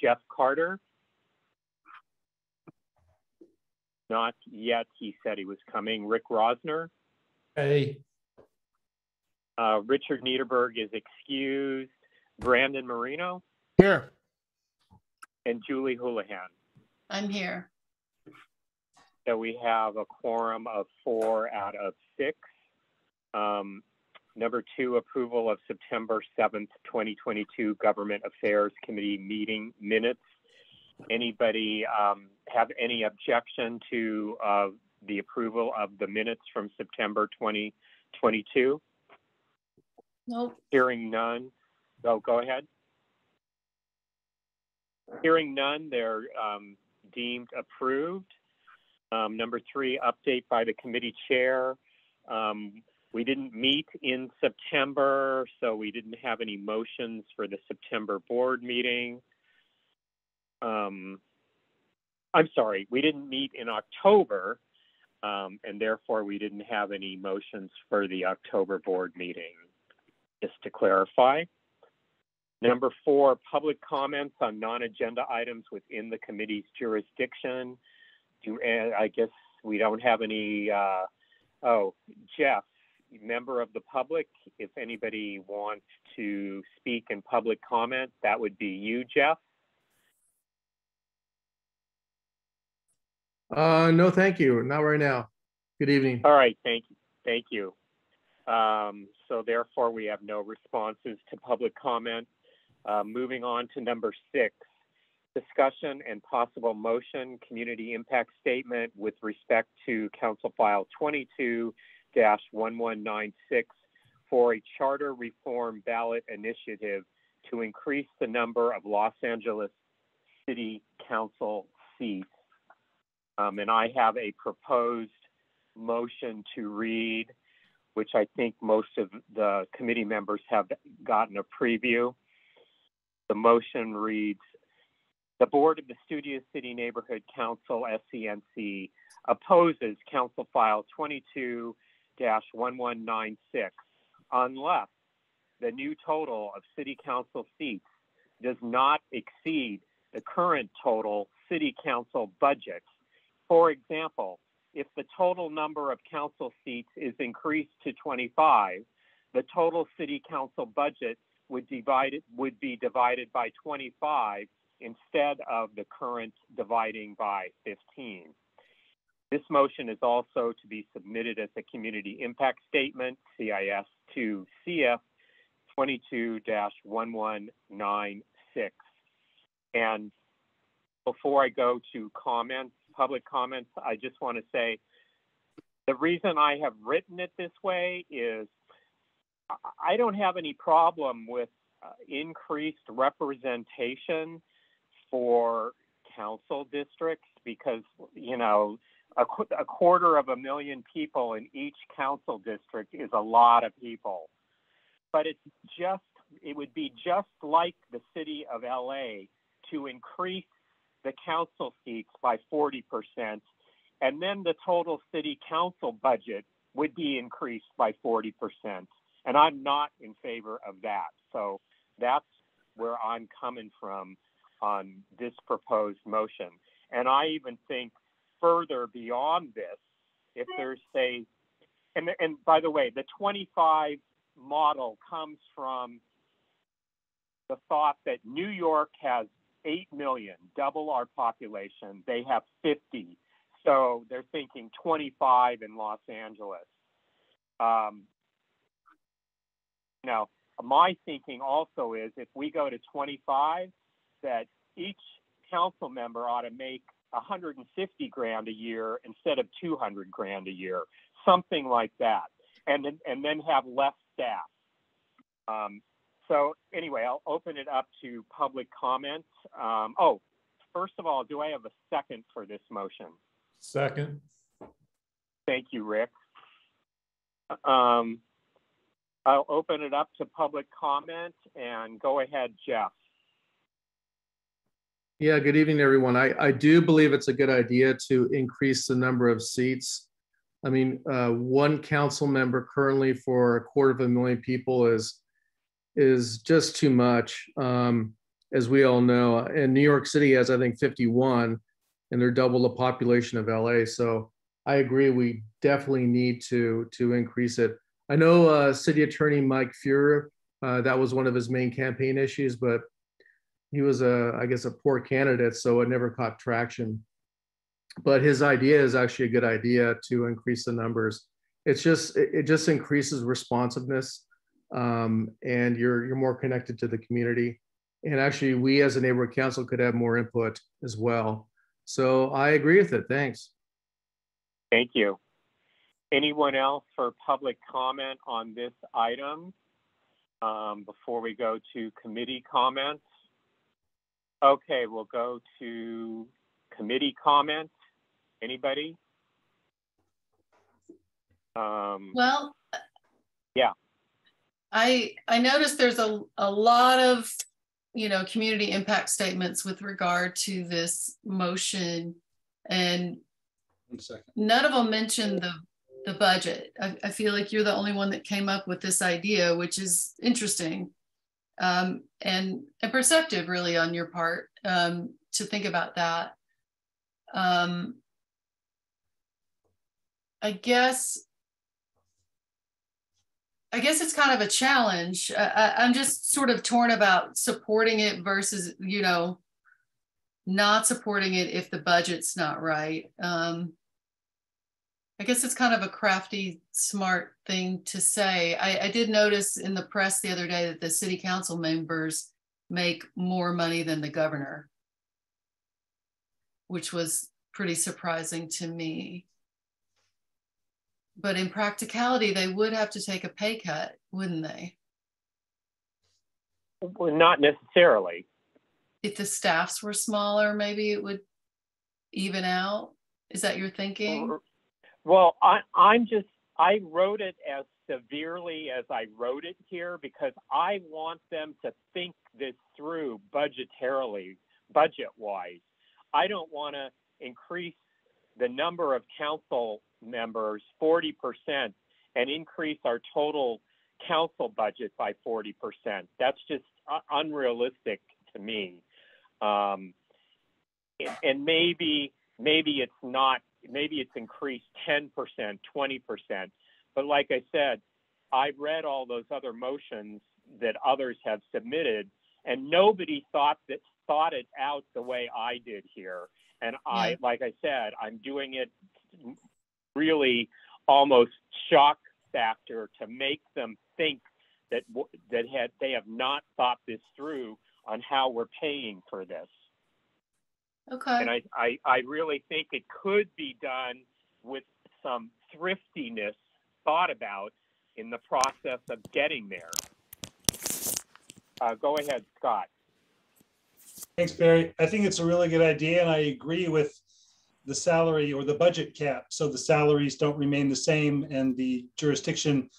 Jeff Carter. Not yet. He said he was coming. Rick Rosner. Hey. Richard Niederberg is excused. Brandon Marino. Here. And Julie Houlihan. I'm here. So we have a quorum of 4 out of 6. Number 2, approval of September 7th, 2022 Government Affairs Committee meeting minutes. Anybody have any objection to the approval of the minutes from September 2022? Nope. Hearing none. Oh, go ahead. Hearing none, they're deemed approved. Number 3, update by the committee chair. We didn't meet in September, so we didn't have any motions for the September board meeting. I'm sorry, we didn't meet in October, and therefore we didn't have any motions for the October board meeting, just to clarify. Number 4, public comments on non-agenda items within the committee's jurisdiction. I guess we don't have any, Jeff, member of the public, if anybody wants to speak in public comment, that would be you, Jeff. No, thank you. Not right now. Good evening. All right, thank you. Thank you. So therefore, we have no responses to public comment. Moving on to number 6, discussion and possible motion, community impact statement with respect to Council File 22-1196 for a charter reform ballot initiative to increase the number of Los Angeles City Council seats. And I have a proposed motion to read, which I think most of the committee members have gotten a preview. The motion reads, the Board of the Studio City Neighborhood Council, SCNC, opposes Council File 22-1196 unless the new total of City Council seats does not exceed the current total City Council budget. For example, if the total number of council seats is increased to 25, the total City Council budget would be divided by 25 instead of the current dividing by 15. This motion is also to be submitted as a community impact statement, CIS to CF 22-1196. And before I go to comments, public comments, I just want to say the reason I have written it this way is I don't have any problem with increased representation for council districts because, you know, a 250,000 people in each council district is a lot of people. But it would be just like the city of LA to increase the council seats by 40%, and then the total city council budget would be increased by 40%. And I'm not in favor of that. So that's where I'm coming from on this proposed motion. And I even think further beyond this, if there's, say, and by the way, the 25 model comes from the thought that New York has 8 million, double our population. They have 50. So they're thinking 25 in Los Angeles. Now, my thinking also is if we go to 25, that each council member ought to make $150,000 a year instead of $200,000 a year, something like that, and then have less staff. So anyway, I'll open it up to public comments. First of all, do I have a second for this motion? Second. Thank you, Rick. I'll open it up to public comment and go ahead, Jeff. Yeah, good evening, everyone. I do believe it's a good idea to increase the number of seats. I mean, one council member currently for 250,000 people is just too much. And as we all know. And New York City has, I think, 51, and they're double the population of LA. So I agree, we definitely need to increase it. I know City Attorney Mike Fuhrer, that was one of his main campaign issues, but he was I guess a poor candidate, so it never caught traction. But his idea is actually a good idea to increase the numbers. It just increases responsiveness, and you're more connected to the community. And actually, we as a neighborhood council could have more input as well. So I agree with it. Thanks. Thank you. Anyone else for public comment on this item before we go to committee comments? Okay, we'll go to committee comments. Anybody? Well, yeah. I noticed there's a lot of, community impact statements with regard to this motion, and none of them mention the budget. I feel like you're the only one that came up with this idea, which is interesting and perceptive, really, on your part to think about that. I guess it's kind of a challenge. I'm just sort of torn about supporting it versus, not supporting it if the budget's not right. I guess it's kind of a crafty, smart thing to say. I did notice in the press the other day that the city council members make more money than the governor, which was pretty surprising to me. But in practicality, they would have to take a pay cut, wouldn't they? Well, not necessarily. If the staffs were smaller, maybe it would even out. Is that your thinking? Well, I wrote it as severely as I wrote it here because I want them to think this through budget-wise. I don't want to increase the number of council members 40% and increase our total council budget by 40%. That's just unrealistic to me. And maybe it's not, maybe it's increased 10%, 20%. But like I said, I read all those other motions that others have submitted, and nobody thought it out the way I did here. And like I said, I'm doing it really almost shock factor to make them think that they have not thought this through on how we're paying for this. Okay. And I really think it could be done with some thriftiness thought about in the process of getting there. Go ahead, Scott. Thanks, Barry. I think it's a really good idea, and I agree with the salary or the budget cap, so the salaries don't remain the same and the jurisdiction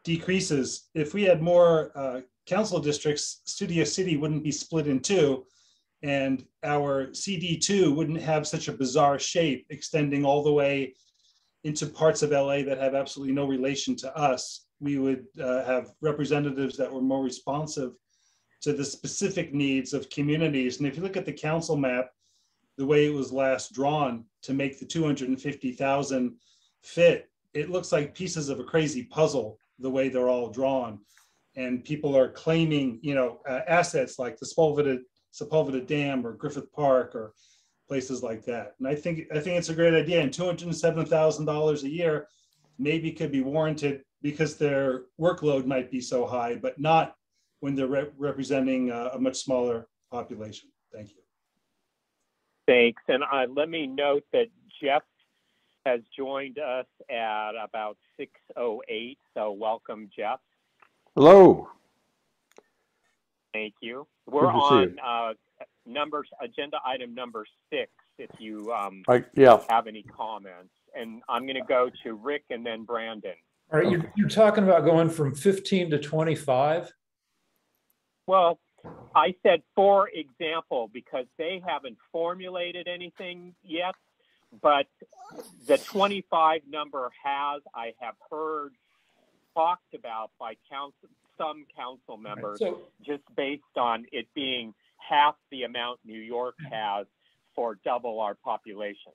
decreases. If we had more council districts, Studio City wouldn't be split in two, and our CD2 wouldn't have such a bizarre shape extending all the way into parts of LA that have absolutely no relation to us. We would have representatives that were more responsive to the specific needs of communities. And if you look at the council map, the way it was last drawn to make the 250,000 fit, it looks like pieces of a crazy puzzle, the way they're all drawn. And people are claiming, assets like the Sepulveda Dam or Griffith Park or places like that. And I think it's a great idea. And $207,000 a year maybe could be warranted because their workload might be so high, but not when they're representing a much smaller population. Thank you. Thanks. And let me note that Jeff has joined us at about 6:08. So welcome, Jeff. Hello. Thank you. We're on agenda item number 6. If you have any comments, and I'm going to go to Rick and then Brandon. All right, you're talking about going from 15 to 25. Well, I said, for example, because they haven't formulated anything yet, but the 25 number I have heard talked about by some council members, just based on it being half the amount New York has for double our population.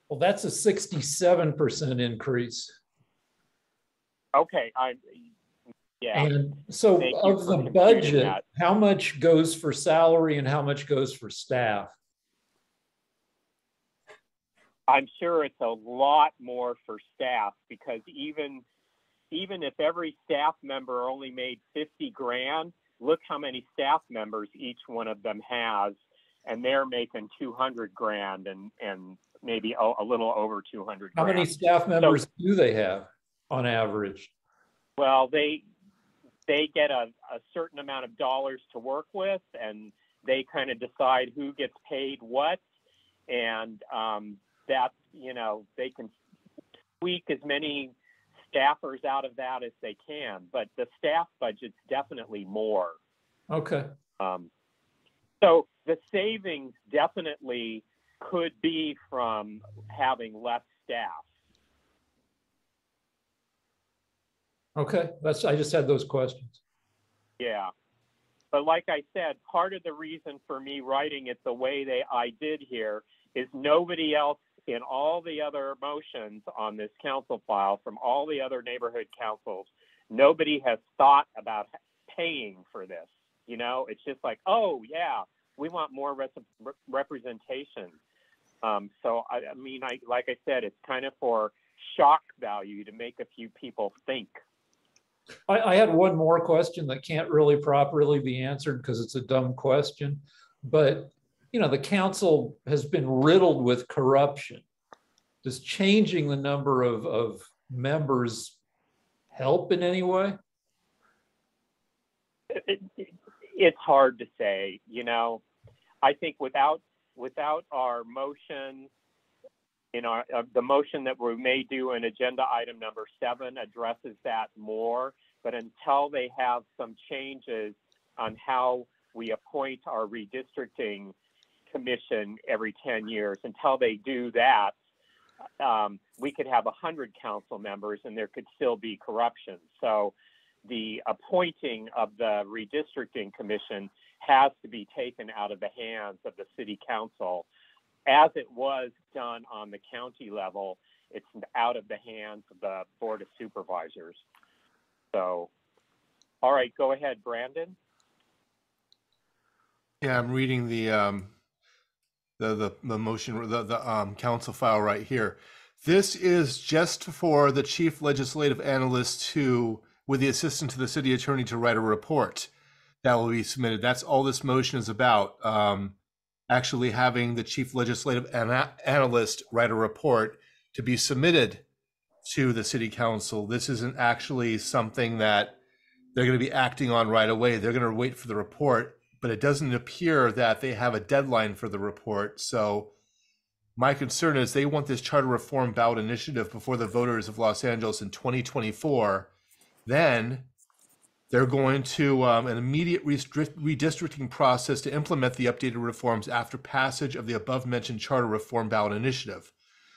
Well, that's a 67% increase. Okay, yeah. And so of the budget, how much goes for salary and how much goes for staff? I'm sure it's a lot more for staff, because even if every staff member only made 50 grand, look how many staff members each one of them has, and they're making 200 grand and maybe a little over 200 grand. How many staff members do they have on average? Well, they get a certain amount of dollars to work with, and they kind of decide who gets paid what, and that, you know, they can squeak as many staffers out of that as they can, but the staff budget's definitely more. Okay. So the savings definitely could be from having less staff. Okay, I just had those questions. Yeah. But like I said, part of the reason for me writing it the way I did here is nobody else in all the other motions on this council file from all the other neighborhood councils, nobody has thought about paying for this. You know, it's just like, oh yeah, we want more representation. So I mean, like I said, it's kind of for shock value to make a few people think. I had one more question that can't really properly be answered because it's a dumb question, but you know, the council has been riddled with corruption. Does changing the number of members help in any way? It's hard to say, you know. I think without our motion, you know, the motion that we may do in agenda item number 7 addresses that more, but until they have some changes on how we appoint our redistricting commission every 10 years, until they do that, we could have 100 council members and there could still be corruption. So the appointing of the redistricting commission has to be taken out of the hands of the city council. As it was done on the county level, it's out of the hands of the Board of Supervisors. So, all right, go ahead, Brandon. Yeah, I'm reading the motion, the council file right here. This is just for the chief legislative analyst to, with the assistance of the city attorney, to write a report that will be submitted. That's all this motion is about. Actually having the chief legislative analyst write a report to be submitted to the city council. This isn't actually something that they're going to be acting on right away. They're going to wait for the report, but it doesn't appear that they have a deadline for the report. So my concern is they want this charter reform ballot initiative before the voters of Los Angeles in 2024. Then they're going to an immediate redistricting process to implement the updated reforms after passage of the above-mentioned charter reform ballot initiative.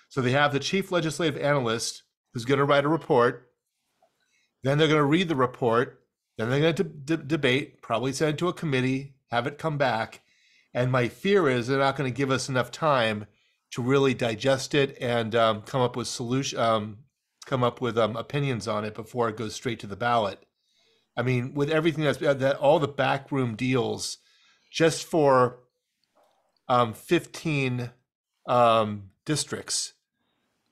So they have the chief legislative analyst who's going to write a report. Then they're going to read the report. Then they're going to debate, probably send it to a committee, have it come back. And my fear is they're not going to give us enough time to really digest it and come up with opinions on it before it goes straight to the ballot. I mean, with everything that all the backroom deals, just for 15 districts,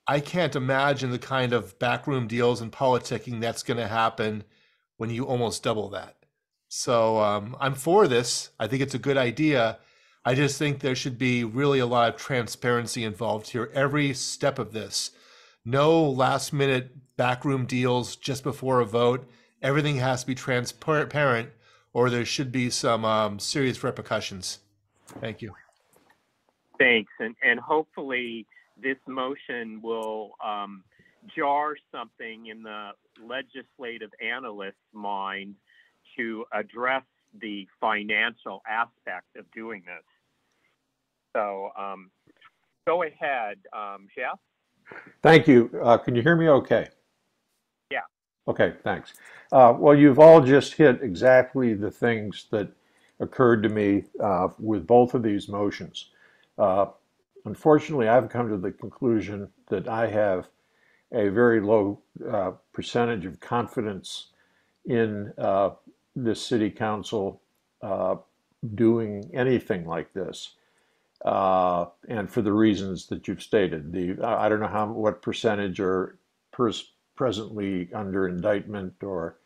I can't imagine the kind of backroom deals and politicking that's going to happen when you almost double that. So I'm for this. I think it's a good idea. I just think there should be really a lot of transparency involved here. Every step of this, no last minute backroom deals just before a vote. Everything has to be transparent, or there should be some serious repercussions. Thank you. Thanks, and hopefully this motion will jar something in the legislative analyst's mind to address the financial aspect of doing this. So go ahead, Jeff. Thank you. Can you hear me okay? Yeah. Okay, thanks. Well, you've all just hit exactly the things that occurred to me with both of these motions. Unfortunately, I've come to the conclusion that I have a very low percentage of confidence in this city council doing anything like this. And for the reasons that you've stated, I don't know what percentage are presently under indictment or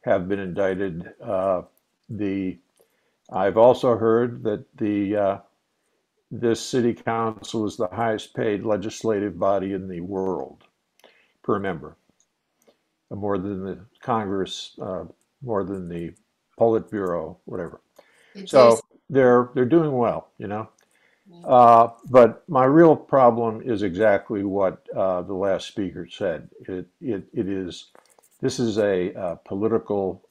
have been indicted. I've also heard that this city council is the highest paid legislative body in the world per member, more than the Congress, more than the Politburo, whatever. So they're doing well, you know. But my real problem is exactly what the last speaker said. This is a political,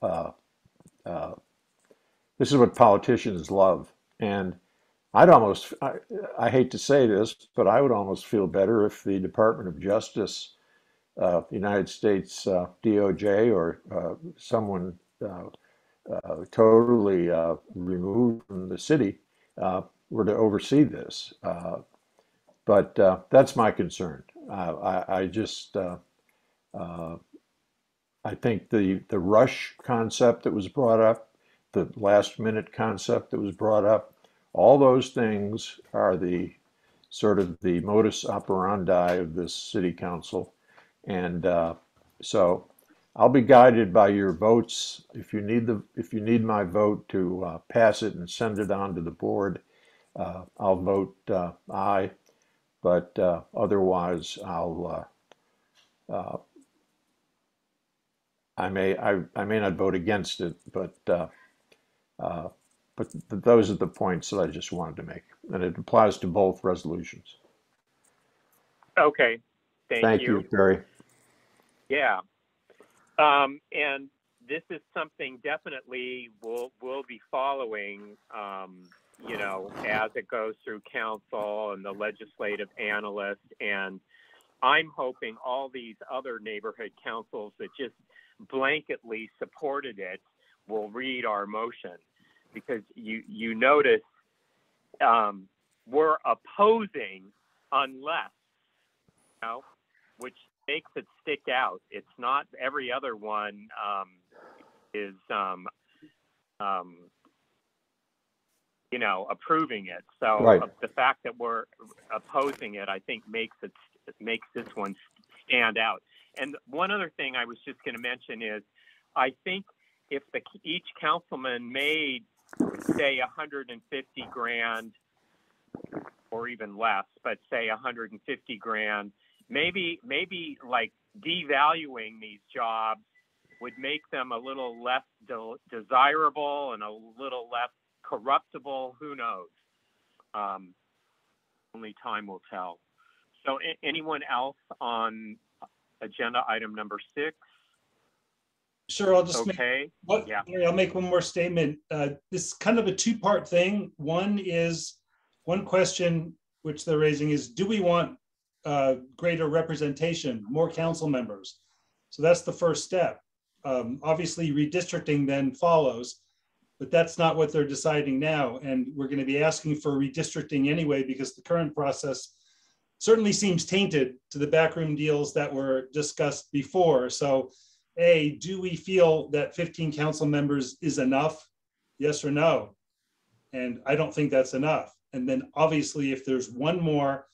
this is what politicians love. And I hate to say this, but I would almost feel better if the Department of Justice, the United States DOJ, or someone totally removed from the city were to oversee this. But that's my concern. I think the rush concept that was brought up, the last minute concept that was brought up, all those things are the sort of the modus operandi of this city council. And so I'll be guided by your votes. If you need my vote to pass it and send it on to the board, I'll vote aye. But otherwise, I may not vote against it. But those are the points that I just wanted to make, and it applies to both resolutions. Okay, Thank you, Barry. Yeah, and this is something definitely we'll be following, you know, as it goes through council and the legislative analyst. And I'm hoping all these other neighborhood councils that just blanketly supported it will read our motion, because you notice we're opposing unless, you know, which makes it stick out. It's not every other one is you know, approving it. So right. The fact that we're opposing it, I think, makes this one stand out. And one other thing I was just going to mention is, I think if each councilman made, say, 150 grand, or even less, but say 150 grand, maybe like devaluing these jobs would make them a little less desirable and a little less corruptible. Who knows? Only time will tell. So anyone else on agenda item number 6? Sure, I'll just I'll make one more statement. This is kind of a two-part thing. One question which they're raising is, do we want greater representation, more council members? So that's the first step. Obviously, redistricting then follows, but that's not what they're deciding now. And we're going to be asking for redistricting anyway, because the current process certainly seems tainted to the backroom deals that were discussed before. So do we feel that 15 council members is enough? Yes or no? And I don't think that's enough. And then obviously, if there's one more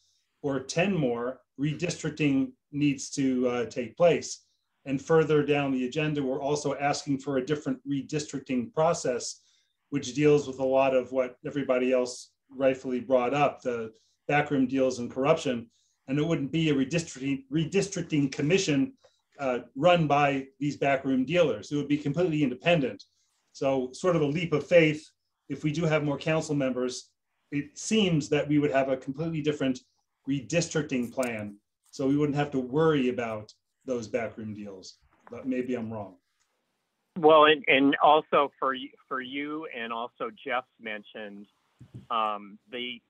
or 10 more, redistricting needs to take place. And further down the agenda, we're also asking for a different redistricting process, which deals with a lot of what everybody else rightfully brought up, the backroom deals and corruption. And it wouldn't be a redistricting commission run by these backroom dealers. It would be completely independent. So sort of a leap of faith, if we do have more council members, it seems that we would have a completely different redistricting plan. So we wouldn't have to worry about those backroom deals, but maybe I'm wrong. Well, and also for you, and also Jeff mentioned, the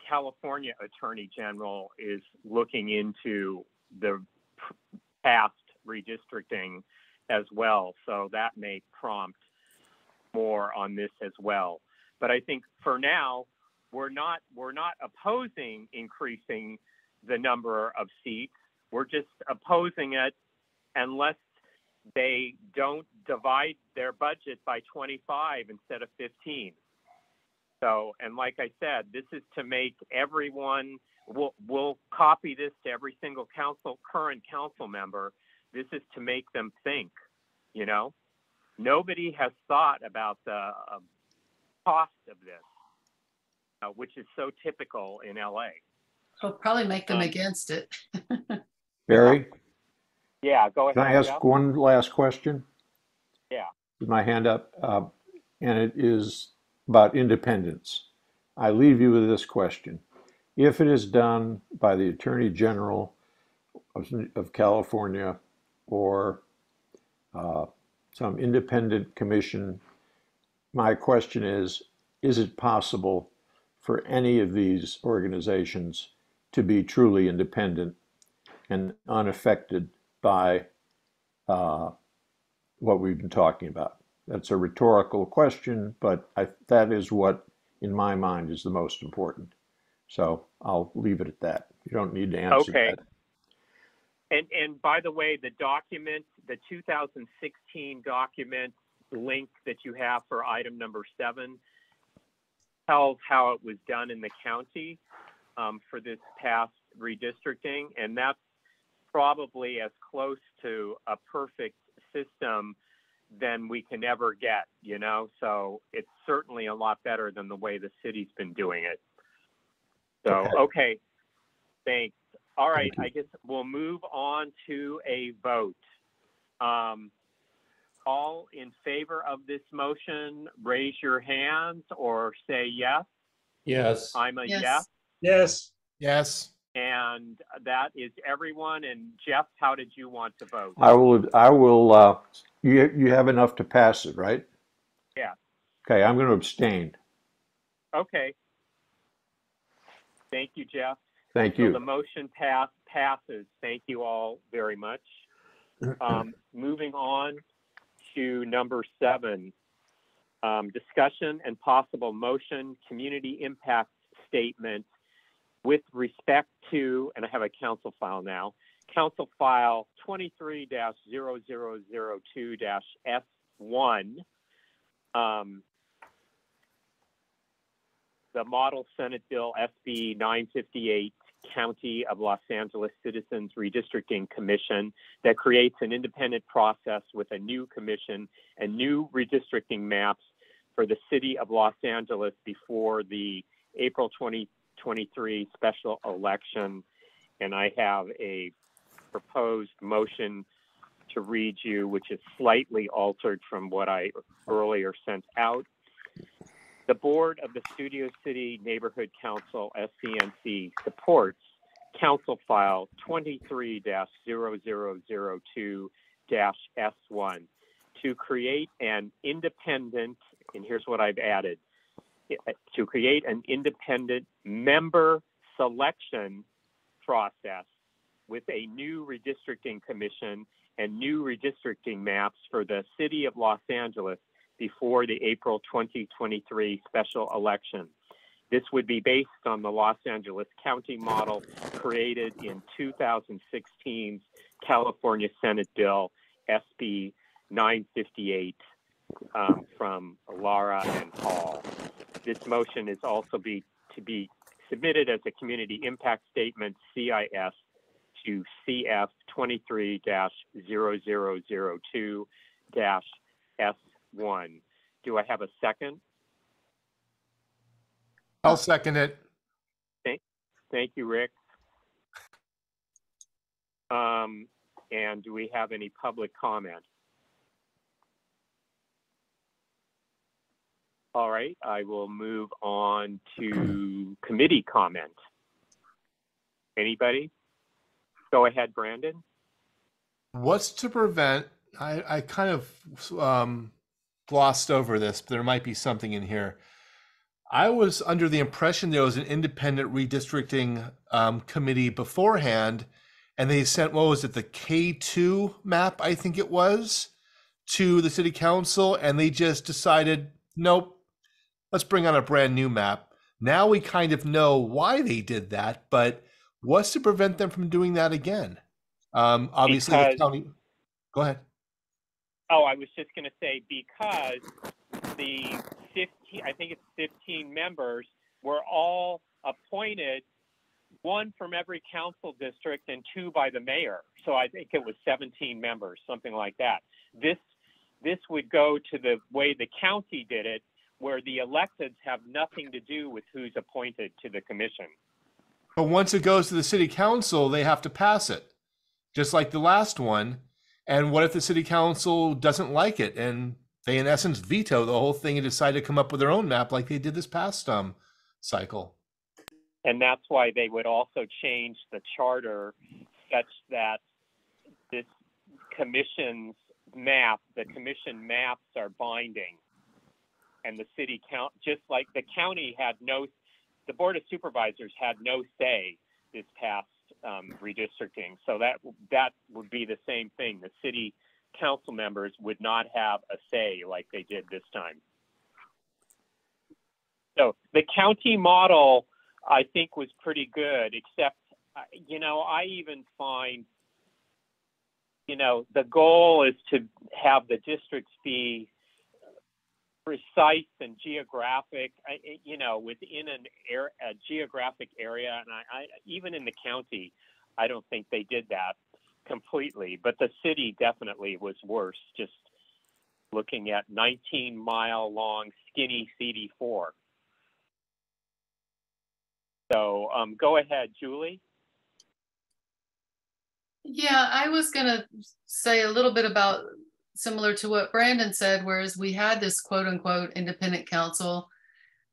California Attorney General is looking into the past redistricting as well. So that may prompt more on this as well. But I think for now, we're not opposing increasing the number of seats. We're just opposing it unless they don't divide their budget by 25 instead of 15. So, and like I said, this is to make everyone, we'll copy this to every single current council member. This is to make them think, you know. Nobody has thought about the cost of this, which is so typical in LA. It'll probably make them against it. Barry? Yeah, go ahead. Can I ask Jeff? one last question? Yeah. With my hand up, and it is about independence. I leave you with this question. If it is done by the Attorney General of California or some independent commission, my question is it possible for any of these organizations to be truly independent and unaffected by what we've been talking about? That's a rhetorical question, but that is what, in my mind, is the most important. So I'll leave it at that. You don't need to answer that. And by the way, the document, the 2016 document link that you have for item number 7 tells how it was done in the county for this past redistricting, and that's probably as close to a perfect system than we can ever get, you know? So it's certainly a lot better than the way the city's been doing it. So, okay, thanks. All right, I guess we'll move on to a vote. All in favor of this motion, raise your hands or say yes. Yes. I'm a Yes. yes. Yes. Yes. And that is everyone. And Jeff, how did you want to vote? I will, you have enough to pass it, right? Yeah. Okay, I'm going to abstain. Okay. Thank you, Jeff. Thank So you. the motion passes. Thank you all very much. Moving on to number 7, discussion and possible motion, community impact statement with respect to, and I have a council file now, council file 23-0002-S1, the model Senate Bill SB 958, County of Los Angeles Citizens Redistricting Commission, that creates an independent process with a new commission and new redistricting maps for the city of Los Angeles before the April 2023 special election. And I have a proposed motion to read you, which is slightly altered from what I earlier sent out. The board of the Studio City Neighborhood Council, SCNC, supports Council File 23-0002-S1 to create an independent, and here's what I've added, to create an independent member selection process with a new redistricting commission and new redistricting maps for the city of Los Angeles before the April 2023 special election. This would be based on the Los Angeles County model created in 2016's California Senate Bill SB 958 from Lara and Hall. This motion is also to be submitted as a community impact statement, CIS, to CF 23-0002-S1. Do I have a second? I'll second it. Thank you, Rick. And do we have any public comment? All right, I will move on to committee comment. Anybody? Go ahead, Brandon. What's to prevent, I kind of glossed over this, but there might be something in here. I was under the impression there was an independent redistricting committee beforehand, and they sent, what was it, the K2 map, I think it was, to the city council, and they just decided, nope, let's bring on a brand new map. Now we kind of know why they did that, but what's to prevent them from doing that again? Obviously, the county. Go ahead. Oh, I was just going to say, because the 15, I think it's 15 members, were all appointed, one from every council district and 2 by the mayor. So I think it was 17 members, something like that. This would go to the way the county did it, where the electeds have nothing to do with who's appointed to the commission. But once it goes to the city council, they have to pass it, just like the last one. And what if the city council doesn't like it and they, in essence, veto the whole thing and decide to come up with their own map like they did this past cycle? And that's why they would also change the charter such that this commission's map, the commission maps are binding. And the city count, just like the county had no, the Board of Supervisors had no say this past redistricting. So that would be the same thing. The city council members would not have a say like they did this time. So the county model, I think, was pretty good, except, you know, I even find, you know, the goal is to have the districts be precise and geographic, you know, within a geographic area. And I even in the county, I don't think they did that completely, but the city definitely was worse, just looking at 19-mile long skinny CD4. So go ahead, Julie. Yeah, I was going to say a little bit about similar to what Brandon said, whereas we had this quote unquote independent council.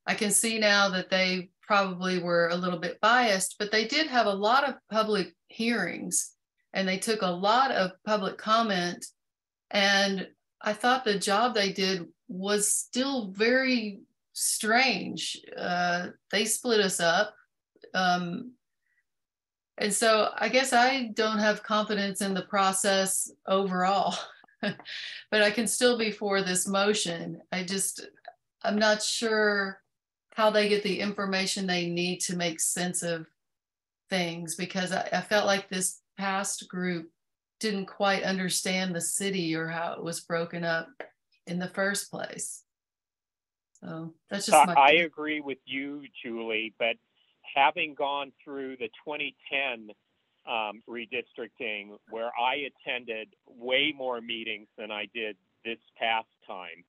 I can see now that they probably were a little bit biased, but they did have a lot of public hearings and they took a lot of public comment. And I thought the job they did was still very strange. They split us up. And so I guess I don't have confidence in the process overall, but I can still be for this motion. I'm not sure how they get the information they need to make sense of things, because I felt like this past group didn't quite understand the city or how it was broken up in the first place. So that's just I agree with you, Julie, but having gone through the 2010 redistricting, where I attended way more meetings than I did this past time,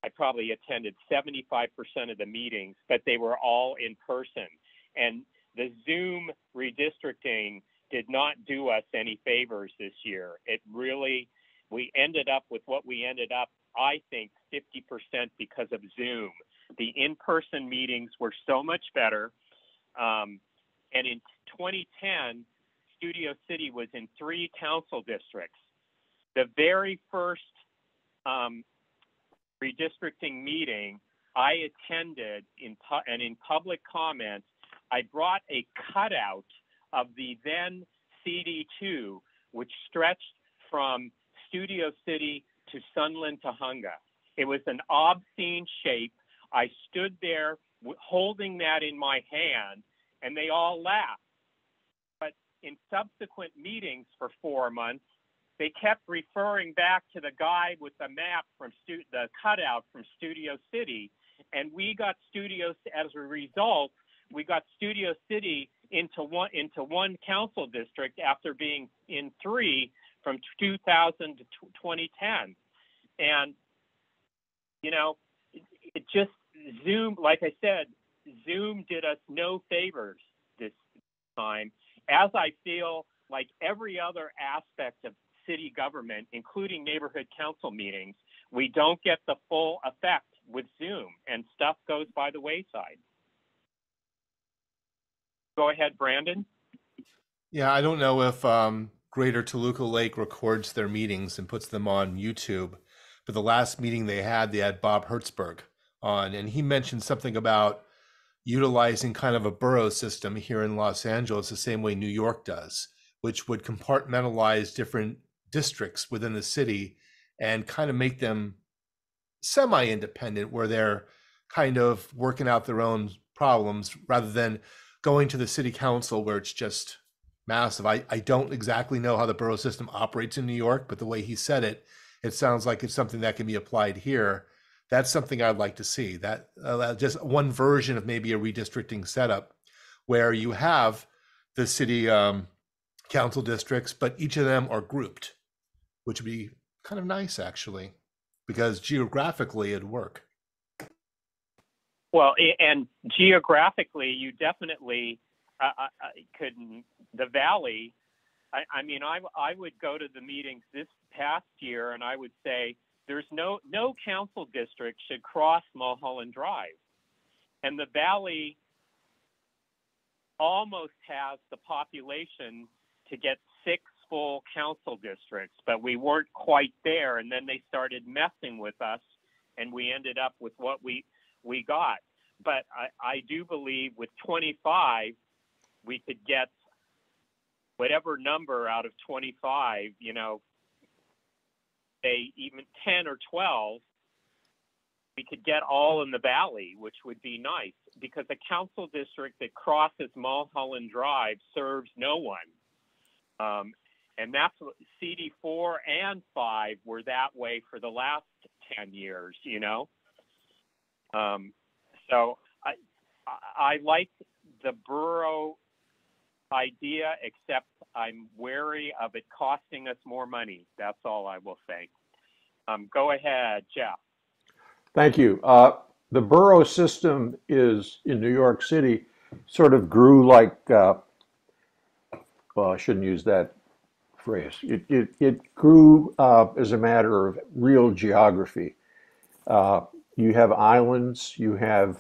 I probably attended 75% of the meetings, but they were all in person. And the Zoom redistricting did not do us any favors this year. It really, we ended up with what we ended up, I think, 50% because of Zoom. The in-person meetings were so much better. And in 2010, Studio City was in 3 council districts. The very first redistricting meeting I attended in public comments, I brought a cutout of the then CD2, which stretched from Studio City to Sunland Tahunga. It was an obscene shape. I stood there holding that in my hand, and they all laughed. But in subsequent meetings for 4 months, they kept referring back to the guy with the map from the cutout from Studio City, and we got as a result, we got Studio City into one council district after being in 3 from 2000 to 2010. And, you know, it just, Zoom, like I said, Zoom did us no favors this time, as I feel like every other aspect of city government, including neighborhood council meetings, we don't get the full effect with Zoom, and stuff goes by the wayside. Go ahead, Brandon. Yeah, I don't know if Greater Toluca Lake records their meetings and puts them on YouTube, but the last meeting they had Bob Hertzberg on, and he mentioned something about utilizing kind of a borough system here in Los Angeles, the same way New York does, which would compartmentalize different districts within the city and kind of make them semi-independent, where they're kind of working out their own problems rather than going to the city council where it's just massive. I don't exactly know how the borough system operates in New York, but the way he said it, it sounds like it's something that can be applied here. That's something I'd like to see. That just one version of maybe a redistricting setup where you have the city council districts, but each of them are grouped, which would be kind of nice actually, because geographically it'd work. Well, and geographically, you definitely could. The Valley, I mean, I would go to the meetings this past year, and I would say there's no council district should cross Mulholland Drive, and the Valley almost has the population to get 6 full council districts, but we weren't quite there, and then they started messing with us, and we ended up with what we got. But I do believe with 25, we could get whatever number out of 25, you know, say even 10 or 12, we could get all in the Valley, which would be nice, because a council district that crosses Mulholland Drive serves no one. And that's what CD4 and 5 were that way for the last 10 years, you know? So I like the borough idea, except I'm wary of it costing us more money. That's all I will say. Go ahead, Jeff. Thank you. The borough system is in New York City sort of grew like, well, I shouldn't use that phrase. It grew as a matter of real geography. You have islands, you have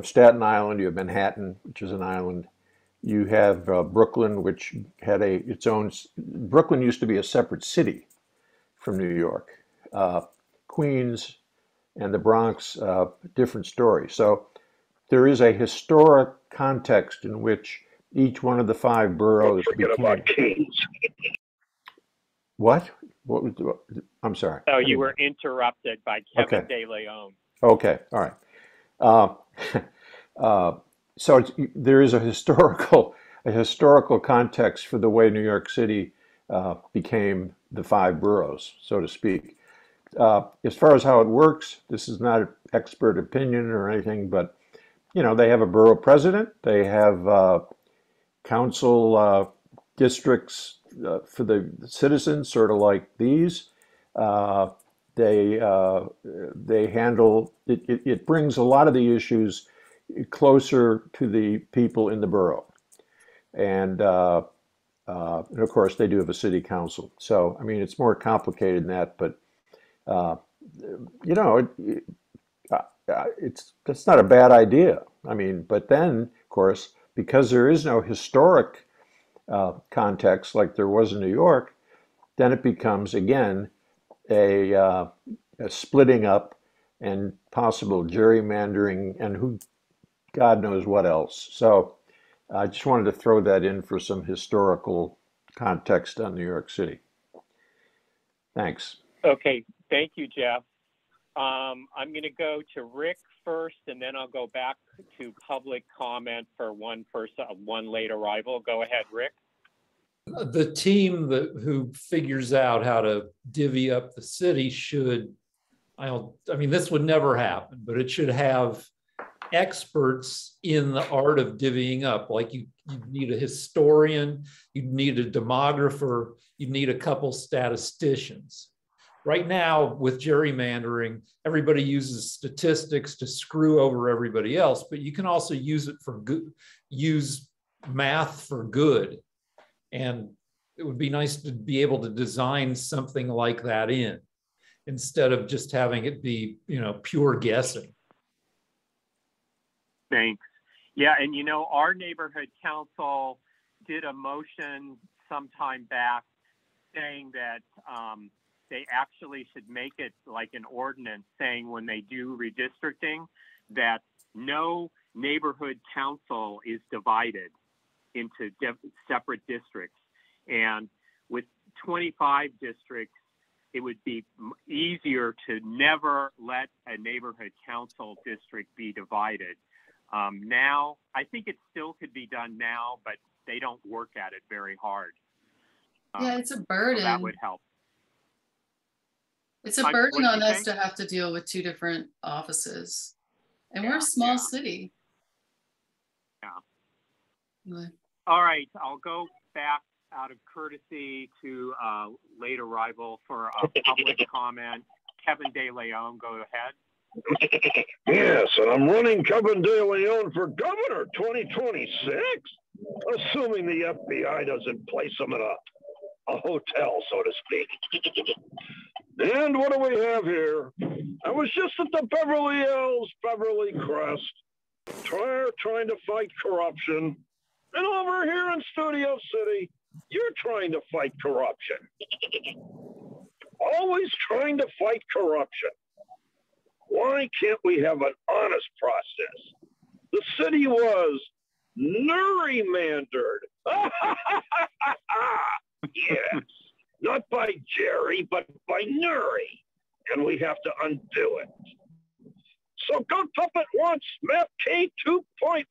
Staten Island, you have Manhattan, which is an island. You have Brooklyn, which had its own. Brooklyn used to be a separate city from New York. Queens and the Bronx, different story. So there is a historic context in which each one of the 5 boroughs became. What? I'm sorry. So you were interrupted by Kevin De Leon. Okay, all right. So there is a historical context for the way New York City became the 5 boroughs, so to speak. As far as how it works, this is not an expert opinion or anything, but you know, they have a borough president, they have council districts for the citizens, sort of like these. They handle it. It brings a lot of the issues closer to the people in the borough, and of course they do have a city council. So I mean, it's more complicated than that, but you know, that's not a bad idea. I mean, but then of course, because there is no historic context like there was in New York, then it becomes again a splitting up and possible gerrymandering and who God knows what else. So I just wanted to throw that in for some historical context on New York City. Thanks. Okay, thank you, Jeff. I'm going to go to Rick first, and then I'll go back to public comment for one late arrival. Go ahead, Rick. The team who figures out how to divvy up the city should, I mean, this would never happen, but it should have experts in the art of divvying up. Like you need a historian, you need a demographer, you need a couple statisticians. Right now with gerrymandering, everybody uses statistics to screw over everybody else, but you can also use it for good, use math for good. And it would be nice to be able to design something like that in, instead of just having it be, you know, pure guessing. Thanks. Yeah, and you know, our neighborhood council did a motion sometime back saying that they actually should make it like an ordinance saying when they do redistricting that no neighborhood council is divided into separate districts. And with 25 districts, it would be easier to never let a neighborhood council district be divided. Now, I think it still could be done now, but they don't work at it very hard. Yeah, it's a burden. So that would help. It's a burden on us to have to deal with two different offices. And we're a small city. Yeah. All right, I'll go back out of courtesy to late arrival for a public comment. Kevin De Leon, go ahead. Yes, and I'm running Kevin De Leon for governor 2026, assuming the FBI doesn't place him in a hotel, so to speak. And what do we have here? I was just at the Beverly Hills, Beverly Crest, trying to fight corruption. And over here in Studio City, you're trying to fight corruption. Always trying to fight corruption. Why can't we have an honest process? The city was gerrymandered. Yes, not by Jerry, but by Nuri. And we have to undo it. So go puppet once, map K 2.5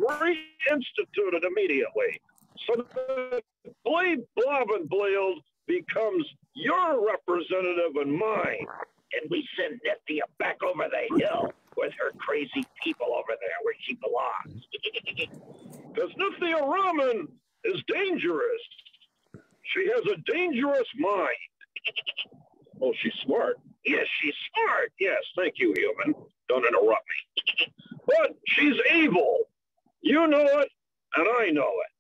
reinstituted immediately. So that Blade Blobenblield becomes your representative and mine. And we send Nithya back over the hill with her crazy people over there where she belongs. Because Nithya Raman is dangerous. She has a dangerous mind. Oh, she's smart. Yes, she's smart. Yes, thank you, human. Don't interrupt me. But she's evil. You know it, and I know it.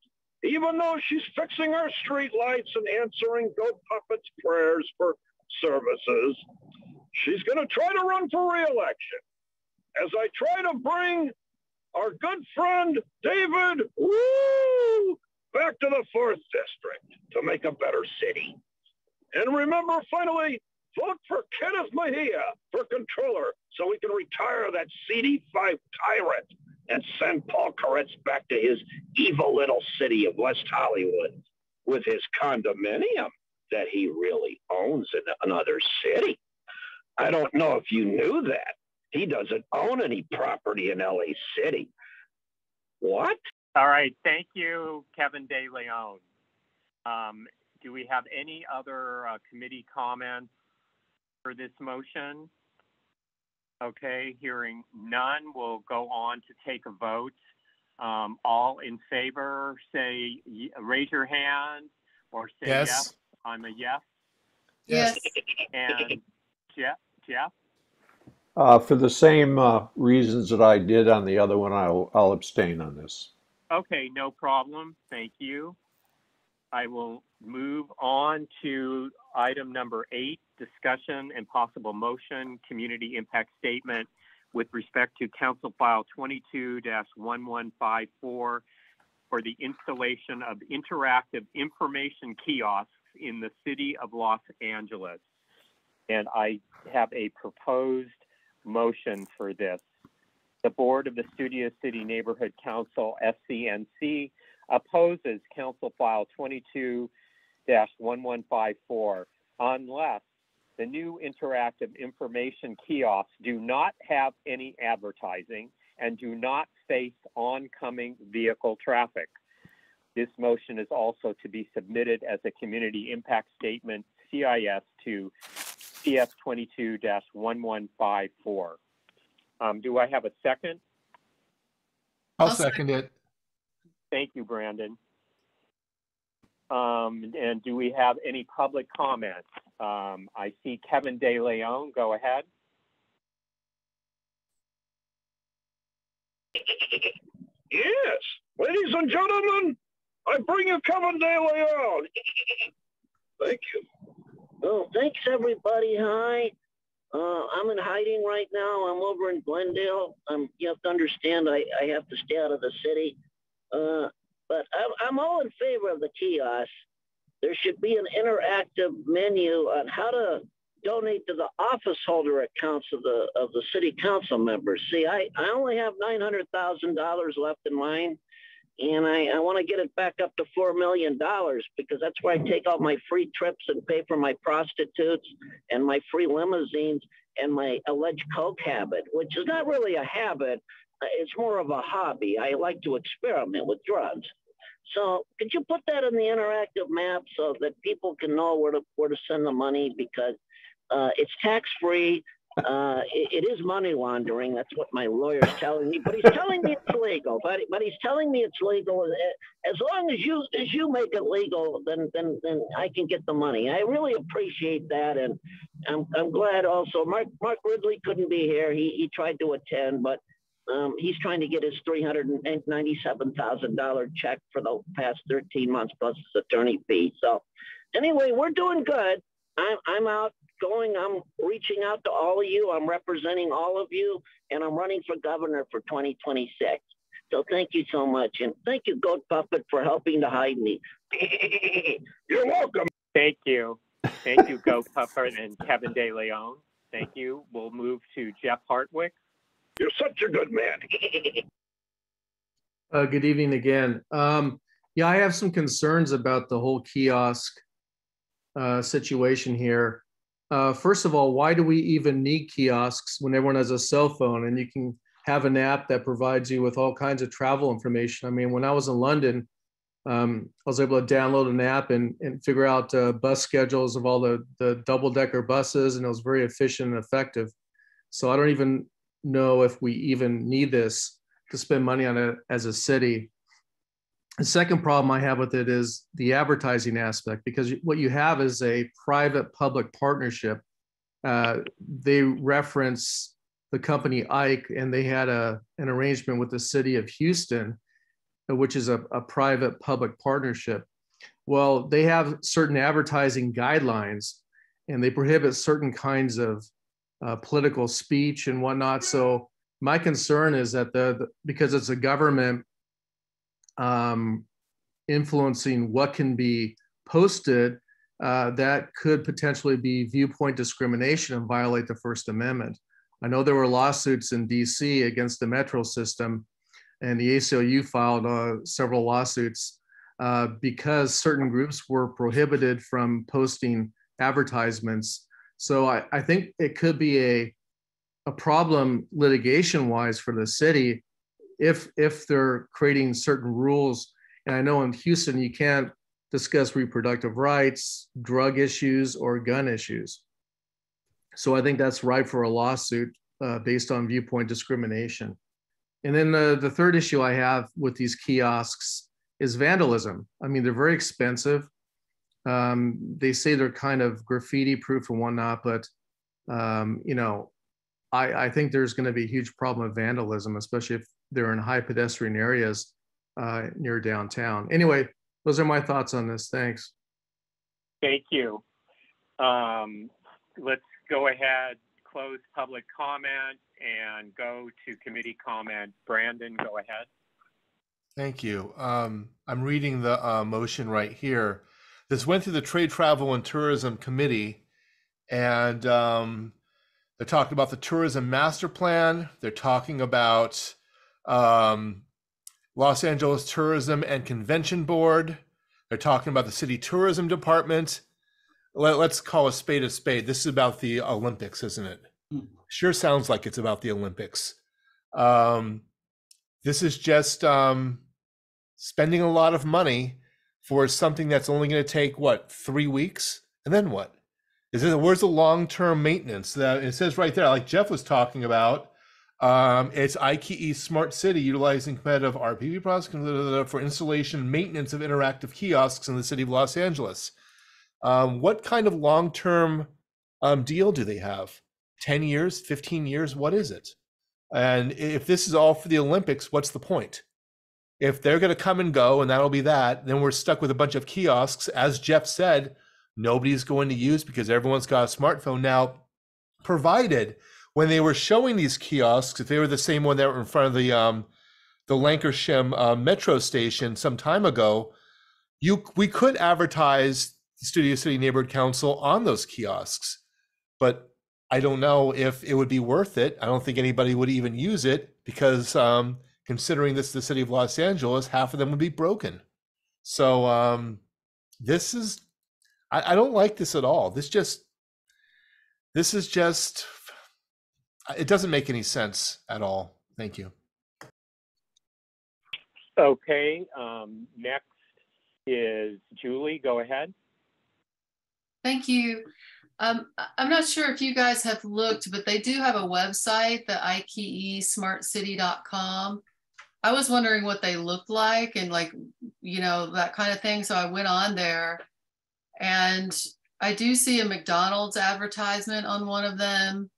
Even though she's fixing our street lights and answering Goat Puppet's prayers for services, she's going to try to run for re-election. As I try to bring our good friend David back to the 4th District to make a better city. And remember, finally, vote for Kenneth Mejia for controller so we can retire that CD5 tyrant and send Paul Koretz back to his evil little city of West Hollywood with his condominium that he really owns in another city. I don't know if you knew that. He doesn't own any property in LA City. What? All right. Thank you, Kevin De Leon. Do we have any other committee comments for this motion? Okay, hearing none, we'll go on to take a vote. All in favor, say, raise your hand or say yes. I'm a yes. Yes. And Jeff? For the same reasons that I did on the other one, I'll abstain on this. Okay, no problem. Thank you. I will move on to item number 8, discussion and possible motion, community impact statement with respect to Council File 22-1154 for the installation of interactive information kiosks in the city of Los Angeles. And I have a proposed motion for this. The Board of the Studio City Neighborhood Council, SCNC, opposes Council File 22-1154 unless the new interactive information kiosks do not have any advertising and do not face oncoming vehicle traffic. This motion is also to be submitted as a community impact statement, CIS, to CS 22-1154. Do I have a second? I'll second it. Thank you, Brandon. And do we have any public comments? I see Kevin De Leon. Go ahead. Yes, ladies and gentlemen, I bring you Kevin De Leon. Thank you. Oh, thanks everybody. Hi. I'm in hiding right now. I'm over in Glendale. You have to understand, I have to stay out of the city. But I'm all in favor of the kiosk. There should be an interactive menu on how to donate to the office holder accounts of the city council members. See, I only have $900,000 left in mine, And I want to get it back up to $4 million because that's where I take all my free trips and pay for my prostitutes and my free limousines and my alleged coke habit, which is not really a habit. It's more of a hobby. I like to experiment with drugs. So could you put that in the interactive map so that people can know where to send the money, because it's tax-free. It is money laundering. That's what my lawyer's telling me. But he's telling me it's legal. But he's telling me it's legal. As long as you make it legal, then I can get the money. I really appreciate that, and I'm glad also. Mark Ridley couldn't be here. He tried to attend, but he's trying to get his $397,000 check for the past 13 months plus his attorney fee. So anyway, we're doing good. I'm out going. I'm reaching out to all of you. I'm representing all of you, and I'm running for governor for 2026. So thank you so much. And thank you, Goat Puppet, for helping to hide me. You're welcome. Thank you. Thank you, Goat Puppet and Kevin De Leon. Thank you. We'll move to Jeff Hartwick. You're such a good man. Good evening again. Yeah, I have some concerns about the whole kiosk situation here. First of all, why do we even need kiosks when everyone has a cell phone and you can have an app that provides you with all kinds of travel information? I mean, when I was in London, I was able to download an app and figure out bus schedules of all the double-decker buses, and it was very efficient and effective. So I don't even know if we even need this to spend money on it as a city. The second problem I have with it is the advertising aspect, because what you have is a private-public partnership. They reference the company Ike, and they had an arrangement with the city of Houston, which is a private-public partnership. Well, they have certain advertising guidelines, and they prohibit certain kinds of political speech and whatnot. So my concern is that because it's a government influencing what can be posted, that could potentially be viewpoint discrimination and violate the First Amendment. I know there were lawsuits in DC against the metro system, and the ACLU filed several lawsuits because certain groups were prohibited from posting advertisements. So I think it could be a problem litigation-wise for the city if they're creating certain rules. And I know in Houston, you can't discuss reproductive rights, drug issues, or gun issues. So I think that's ripe for a lawsuit based on viewpoint discrimination. And then the third issue I have with these kiosks is vandalism. I mean, they're very expensive. They say they're kind of graffiti proof and whatnot, but you know, I think there's going to be a huge problem of vandalism, especially if they're in high pedestrian areas near downtown. Anyway, those are my thoughts on this. Thanks. Thank you. Let's go ahead, close public comment, and go to committee comment. Brandon, go ahead. Thank you. I'm reading the motion right here. This went through the Trade, Travel, and Tourism Committee, and they're talking about the Tourism Master Plan. They're talking about Los Angeles Tourism and Convention Board. They're talking about the City Tourism Department. Let's call a spade a spade. This is about the Olympics, isn't it? Sure sounds like it's about the Olympics. This is just spending a lot of money for something that's only going to take, what, 3 weeks? And then what? Where's the long-term maintenance? It says right there, like Jeff was talking about, it's IKE Smart City utilizing competitive RPV process for installation and maintenance of interactive kiosks in the city of Los Angeles. What kind of long-term deal do they have? 10 years, 15 years? What is it? And if this is all for the Olympics, what's the point? If they're going to come and go and that'll be that, then we're stuck with a bunch of kiosks. As Jeff said, nobody's going to use because everyone's got a smartphone now, provided when they were showing these kiosks, if they were the same one that were in front of the Lancashire metro station some time ago, we could advertise the Studio City Neighborhood Council on those kiosks. But I don't know if it would be worth it. I don't think anybody would even use it because considering this is the city of Los Angeles, half of them would be broken. So this is, I don't like this at all. This is just, it doesn't make any sense at all. Thank you. Okay, next is Julie. Go ahead. Thank you. I'm not sure if you guys have looked, but they do have a website, the ikesmartcity.com. I was wondering what they looked like and like, you know, that kind of thing. So I went on there and I do see a McDonald's advertisement on one of them.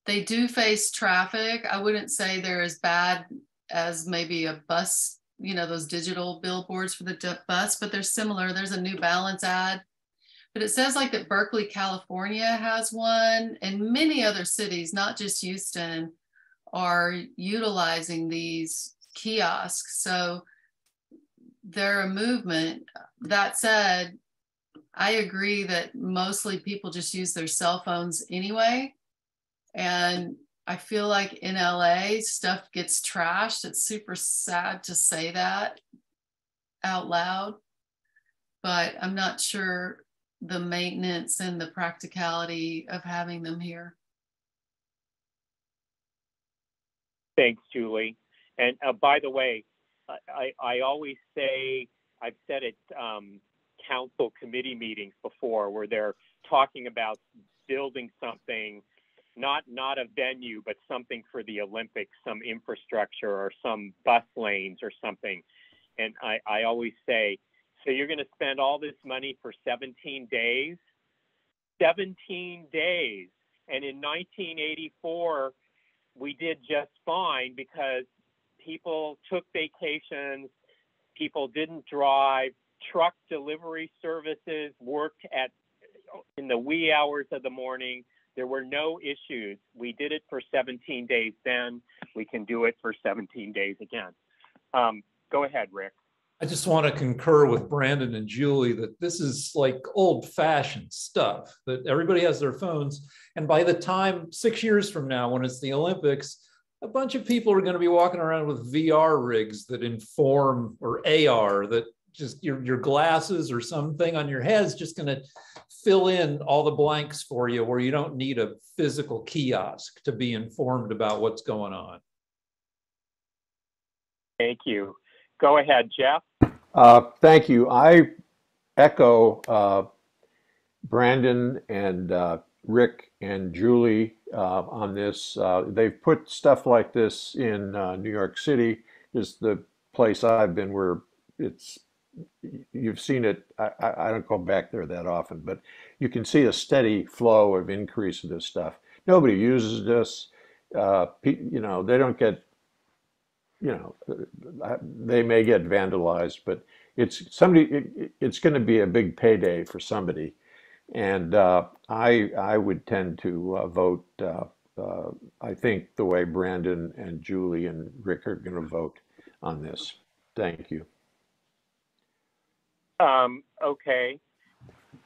They do face traffic. I wouldn't say they're as bad as maybe a bus, you know, those digital billboards for the bus, but they're similar. There's a New Balance ad. But it says like that Berkeley, California has one, and many other cities, not just Houston, are utilizing these kiosks. So they're a movement. That said, I agree that mostly people just use their cell phones anyway. And I feel like in LA, stuff gets trashed. It's super sad to say that out loud, but I'm not sure the maintenance and the practicality of having them here. Thanks, Julie. And by the way, I always say, I've said it council committee meetings before where they're talking about building something, not a venue, but something for the Olympics, some infrastructure or some bus lanes or something. And I always say, so you're going to spend all this money for 17 days? 17 days. And in 1984, we did just fine because people took vacations, people didn't drive, truck delivery services worked in the wee hours of the morning. There were no issues. We did it for 17 days then. We can do it for 17 days again. Go ahead, Rick. I just want to concur with Brandon and Julie that this is like old-fashioned stuff, that everybody has their phones. And by the time 6 years from now, when it's the Olympics, a bunch of people are going to be walking around with VR rigs that inform, or AR, that just your glasses or something on your head is just going to fill in all the blanks for you, where you don't need a physical kiosk to be informed about what's going on. Thank you. Go ahead, Jeff. Thank you. I echo Brandon and Rick and Julie on this. They've put stuff like this in New York City, is the place I've been where you've seen it. I don't go back there that often, but you can see a steady flow of increase of this stuff. Nobody uses this. You know, they don't get, you know, they may get vandalized, but it's going to be a big payday for somebody. And I would tend to vote, I think, the way Brandon and Julie and Rick are going to vote on this. Thank you. Okay.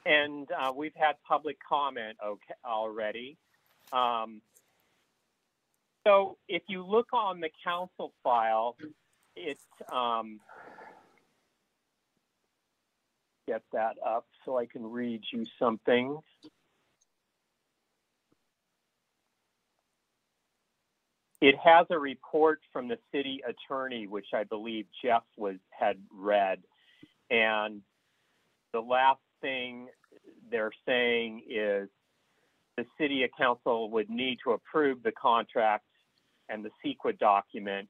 And we've had public comment already. So if you look on the council file, it's, get that up so I can read you something. It has a report from the city attorney, which I believe Jeff had read. And the last thing they're saying is the city council would need to approve the contract and the CEQA document,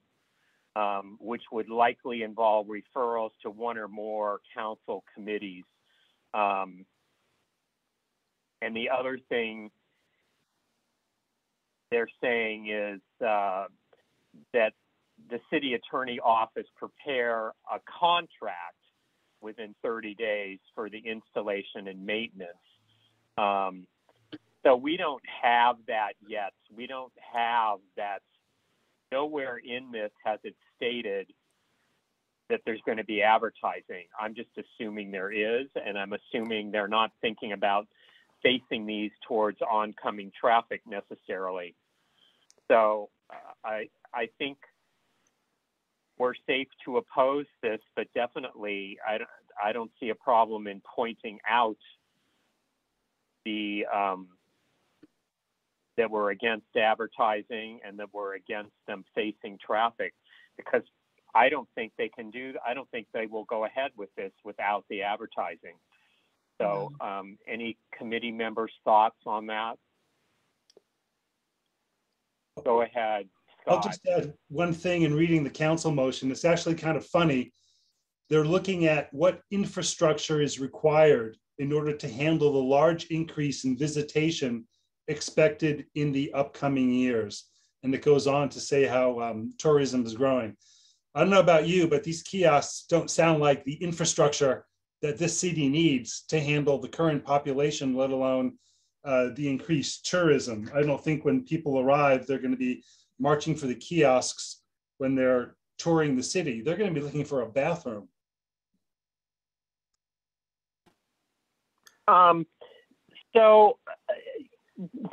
which would likely involve referrals to one or more council committees. And the other thing they're saying is that the city attorney office prepare a contract within 30 days for the installation and maintenance. So we don't have that yet. We don't have that. Nowhere in this has it stated that there's going to be advertising. I'm just assuming there is, and I'm assuming they're not thinking about facing these towards oncoming traffic necessarily. So I think we're safe to oppose this, but definitely I don't see a problem in pointing out the that we're against advertising and that we're against them facing traffic, because I don't think they will go ahead with this without the advertising. So any committee members' thoughts on that? Go ahead, Scott. I'll just add one thing in reading the council motion. It's actually kind of funny. They're looking at what infrastructure is required in order to handle the large increase in visitation expected in the upcoming years. And it goes on to say how tourism is growing. I don't know about you, but these kiosks don't sound like the infrastructure that this city needs to handle the current population, let alone the increased tourism. I don't think when people arrive, they're going to be marching for the kiosks when they're touring the city. They're going to be looking for a bathroom. So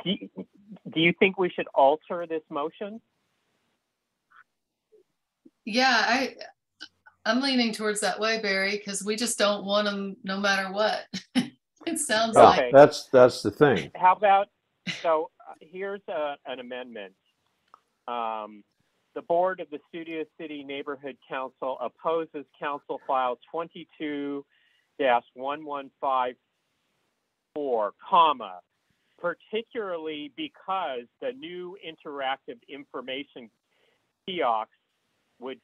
do you think we should alter this motion? Yeah, I'm leaning towards that way, Barry, because we just don't want them no matter what. It sounds like. That's the thing. How about, so here's an amendment. The board of the Studio City Neighborhood Council opposes Council File 22-1154, comma, particularly because the new interactive information kiosks would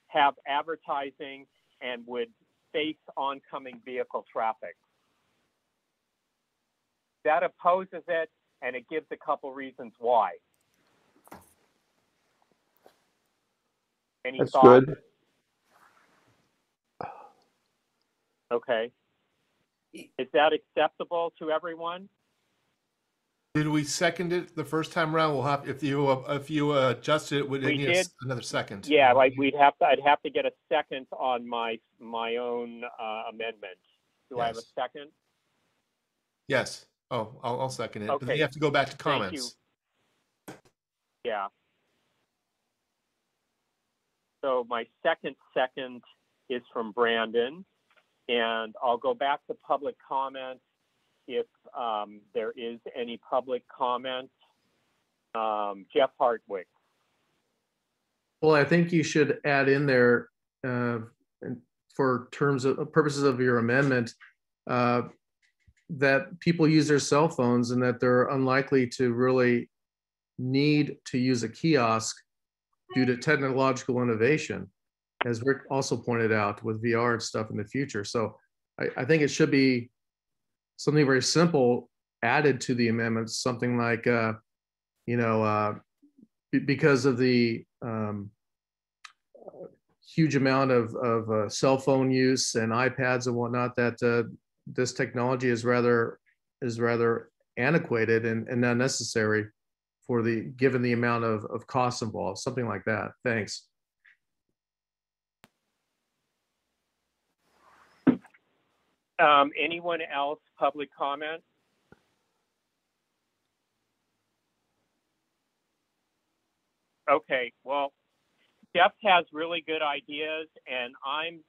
have advertising and would face oncoming vehicle traffic. That opposes it, and it gives a couple reasons why. Any That's thoughts? good. Okay. Is that acceptable to everyone? Did we second it the first time around? We'll have, if you adjusted it, would it need another second? Yeah, like I'd have to get a second on my own amendment. Do I have a second? Yes. Oh, I'll second it. Okay. But then you have to go back to comments. Thank you. Yeah. So my second is from Brandon, and I'll go back to public comments if there is any public comment. Jeff Hartwig. Well, I think you should add in there for purposes of your amendment that people use their cell phones and that they're unlikely to really need to use a kiosk due to technological innovation, as Rick also pointed out with VR and stuff in the future. So I think it should be something very simple added to the amendments, something like, because of the huge amount of cell phone use and iPads and whatnot, that this technology is rather antiquated and not necessary for given the amount of costs involved, something like that. Thanks. Anyone else public comment? Okay, well, Jeff has really good ideas, and I'm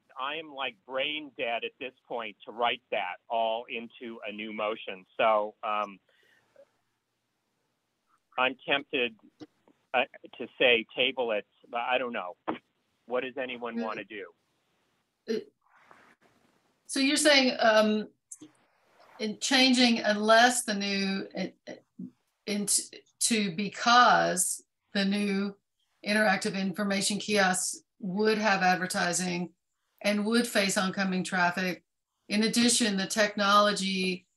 like brain dead at this point to write that all into a new motion. So I'm tempted to say table it, but I don't know. What does anyone want to do? So you're saying in changing unless the new because the new interactive information kiosks would have advertising and would face oncoming traffic. In addition, the technology,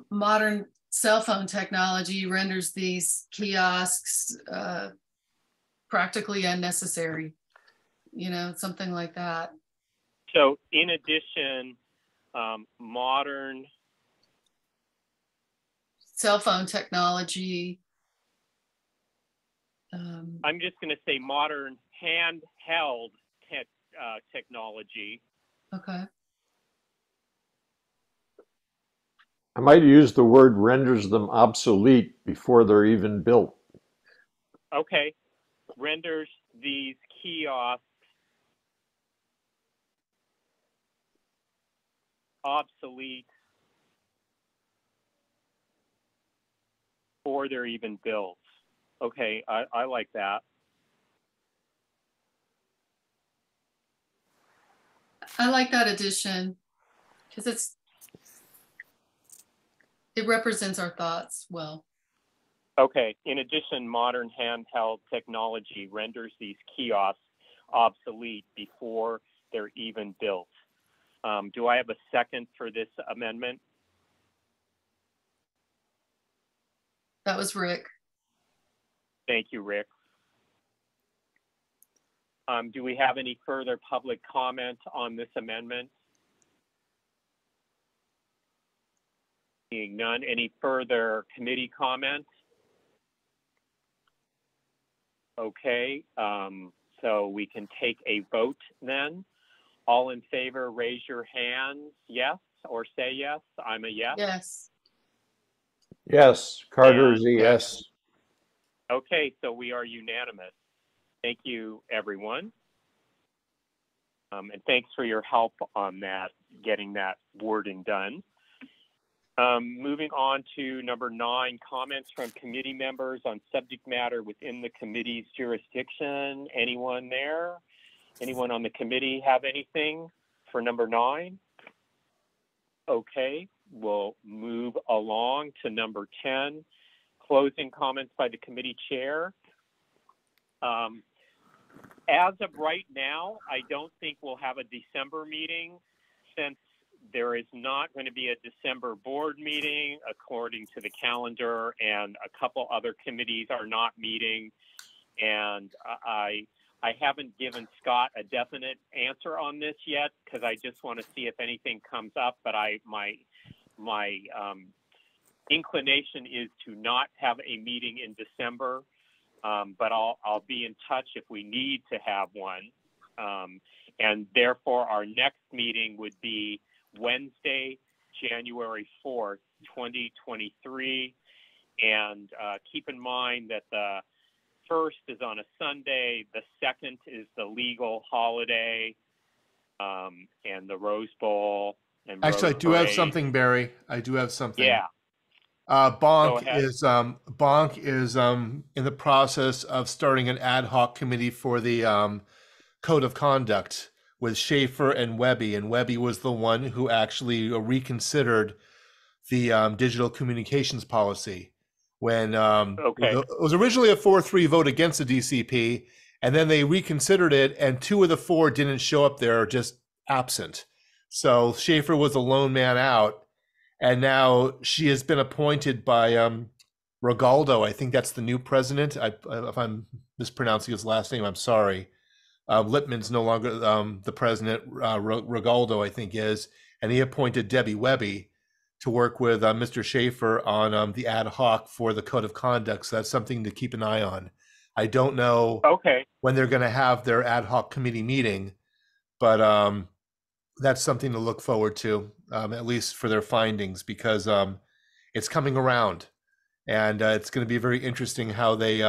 modern cell phone technology renders these kiosks practically unnecessary, something like that. So in addition, modern cell phone technology. I'm just going to say modern handheld technology. Okay. I might use the word renders them obsolete before they're even built. Okay. renders these kiosks obsolete before they're even built. Okay, I like that. I like that addition because it represents our thoughts well. Okay, in addition, modern handheld technology renders these kiosks obsolete before they're even built. Do I have a second for this amendment? That was Rick. Thank you, Rick. Do we have any further public comment on this amendment? Seeing none, any further committee comment? Okay, so we can take a vote then. All in favor, raise your hands, yes, or say yes. I'm a yes. Yes. Yes, Carter is a yes. Okay, so we are unanimous. Thank you, everyone. And thanks for your help on that, getting that wording done. Moving on to number 9, comments from committee members on subject matter within the committee's jurisdiction. Anyone there? Anyone on the committee have anything for number 9? Okay, we'll move along to number 10, closing comments by the committee chair. As of right now, I don't think we'll have a December meeting since there is not going to be a December board meeting according to the calendar, and a couple other committees are not meeting. And I haven't given Scott a definite answer on this yet because I just want to see if anything comes up. But my inclination is to not have a meeting in December. But I'll be in touch if we need to have one. And therefore, our next meeting would be Wednesday, January 4th, 2023. And keep in mind that the 1st is on a Sunday, the 2nd is the legal holiday, and the Rose Bowl. And Actually, Rose I do have Parade. something, Barry. I do have something. Yeah. Bonk is in the process of starting an ad hoc committee for the code of conduct with Schaefer and Webby, and Webby was the one who actually reconsidered the digital communications policy when it was originally a 4-3 vote against the DCP, and then they reconsidered it, and 2 of the 4 didn't show up there, just absent. So Schaefer was the lone man out. And now she has been appointed by Regaldo. I think that's the new president. If I'm mispronouncing his last name, I'm sorry. Lippman's no longer the president. Regaldo, I think, is. And he appointed Debbie Webby to work with Mr. Schaefer on the ad hoc for the code of conduct. So that's something to keep an eye on. I don't know when they're going to have their ad hoc committee meeting, but that's something to look forward to, at least for their findings, because it's coming around, and it's going to be very interesting how they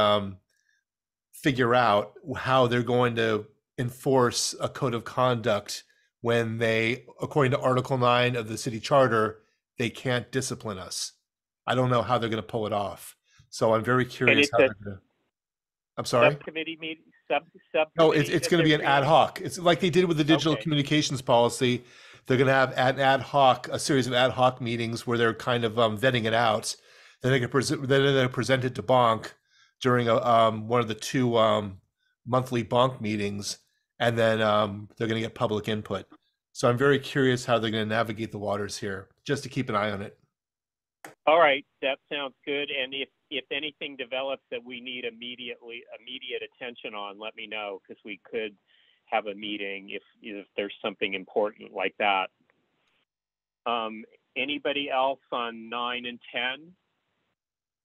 figure out how they're going to enforce a code of conduct when they, according to Article 9 of the city charter, they can't discipline us. I don't know how they're going to pull it off. So I'm very curious how they're going to. I'm sorry? Subcommittee meeting? No, it's going to be an ad hoc. It's like they did with the digital communications policy. They're going to have a series of ad hoc meetings where they're kind of vetting it out. Then they're going to present it to Bonk during one of the 2 monthly Bonk meetings, and then they're going to get public input. So I'm very curious how they're going to navigate the waters here, just to keep an eye on it. All right, that sounds good. And if anything develops that we need immediate attention on, let me know, because we could have a meeting if there's something important like that. Anybody else on 9 and 10?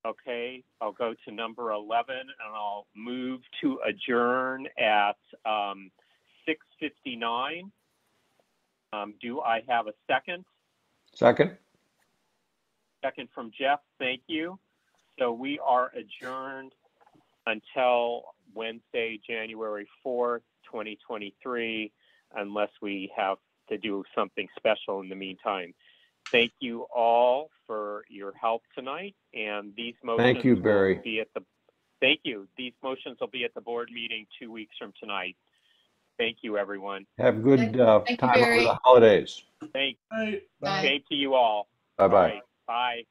Okay, I'll go to number 11, and I'll move to adjourn at 6:59. Do I have a second? Second. Second from Jeff, thank you. So we are adjourned until Wednesday, January 4th, 2023, unless we have to do something special in the meantime. Thank you all for your help tonight, and these motions Thank you, Barry. will be at the Thank you. These motions will be at the board meeting 2 weeks from tonight. Thank you, everyone. Have a good Thank you, time over Barry. the holidays. Thank Bye. Bye. Same to you all. Bye-bye. All right. Bye.